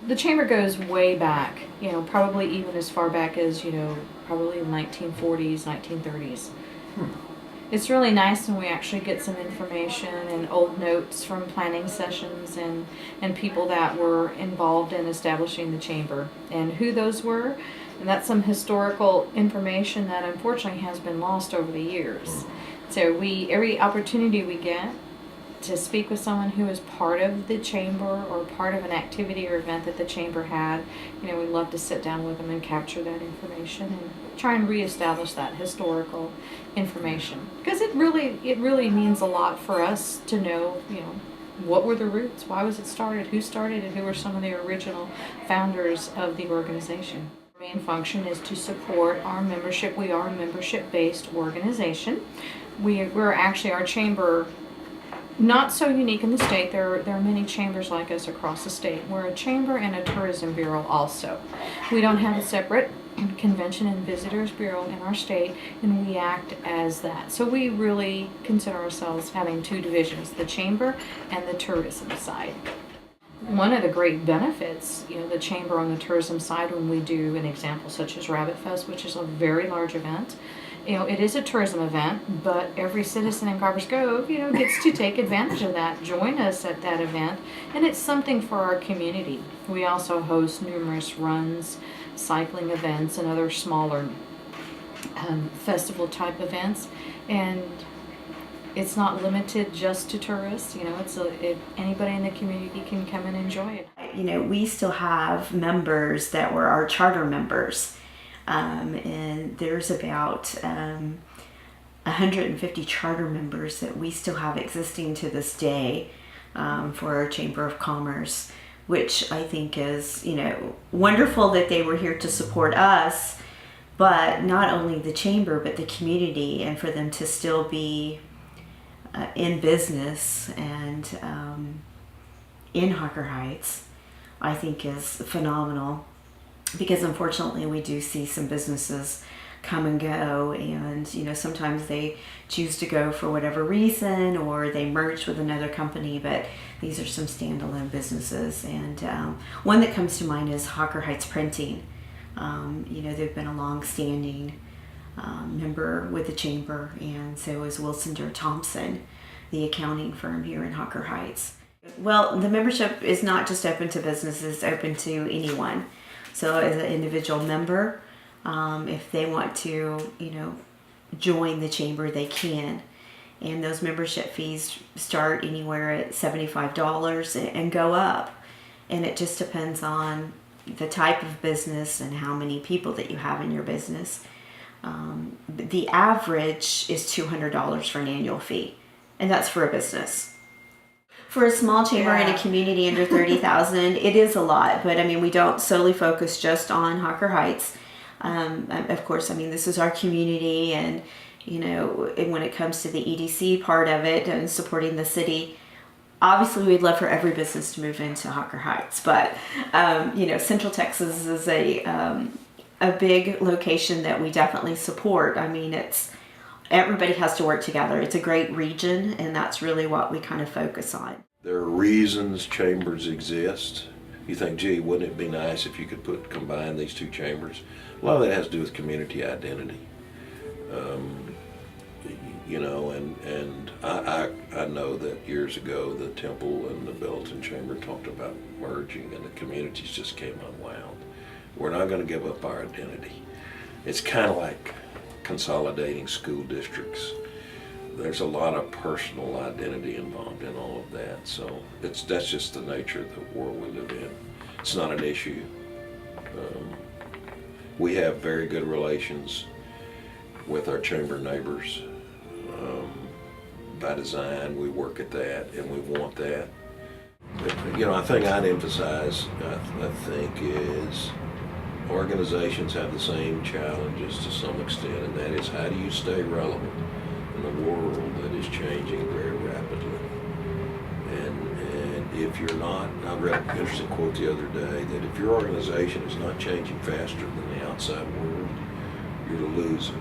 The chamber goes way back, probably even as far back as, probably the 1940s, 1930s. It's really nice when we actually get some information and old notes from planning sessions and people that were involved in establishing the chamber and who those were. And that's some historical information that unfortunately has been lost over the years. So every opportunity we get to speak with someone who is part of the chamber or part of an activity or event that the chamber had, we'd love to sit down with them and capture that information and try and reestablish that historical information, because it really means a lot for us to know, what were the roots, why was it started, who started it, who were some of the original founders of the organization. Our main function is to support our membership. We are a membership-based organization. We're actually, our chamber, not so unique in the state. There are many chambers like us across the state. We're a chamber and a tourism bureau also. We don't have a separate convention and visitors bureau in our state, and we act as that. So we really consider ourselves having two divisions, the chamber and the tourism side. One of the great benefits, the chamber on the tourism side, when we do an example such as Rabbit Fest, which is a very large event, it is a tourism event, but every citizen in Copperas Cove, gets to take advantage of that, join us at that event, and it's something for our community. We also host numerous runs, cycling events, and other smaller festival type events, and it's not limited just to tourists. Anybody in the community can come and enjoy it. We still have members that were our charter members. And there's about 150 charter members that we still have existing to this day for our Chamber of Commerce, which I think is, wonderful that they were here to support us, but not only the chamber, but the community, and for them to still be in business and in Harker Heights, I think is phenomenal. Because unfortunately we do see some businesses come and go, and sometimes they choose to go for whatever reason, or they merge with another company, but these are some standalone businesses. And one that comes to mind is Harker Heights Printing. They've been a long-standing member with the chamber, and so is Wilson Durr Thompson, the accounting firm here in Harker Heights. Well, the membership is not just open to businesses, it's open to anyone. So as an individual member, if they want to, join the chamber, they can. And those membership fees start anywhere at $75 and go up. And it just depends on the type of business and how many people that you have in your business. The average is $200 for an annual fee, and that's for a business. For a small chamber in a community under 30,000, it is a lot, but we don't solely focus just on Harker Heights. Of course, this is our community, and when it comes to the EDC part of it and supporting the city, obviously we'd love for every business to move into Harker Heights, but Central Texas is a big location that we definitely support. Everybody has to work together. It's a great region, and that's really what we kind of focus on. There are reasons chambers exist. You think, gee, wouldn't it be nice if you could combine these two chambers? A lot of that has to do with community identity. And I know that years ago the Temple and the Belton Chamber talked about merging, and the communities just came unwound. We're not going to give up our identity. It's kind of like consolidating school districts. There's a lot of personal identity involved in all of that, so that's just the nature of the world we live in. It's not an issue. We have very good relations with our chamber neighbors. By design, we work at that, and we want that. But, I think I'd emphasize, I think, is organizations have the same challenges to some extent, and that is, how do you stay relevant in a world that is changing very rapidly? And if you're not, I read an interesting quote the other day, that if your organization is not changing faster than the outside world, you're the loser.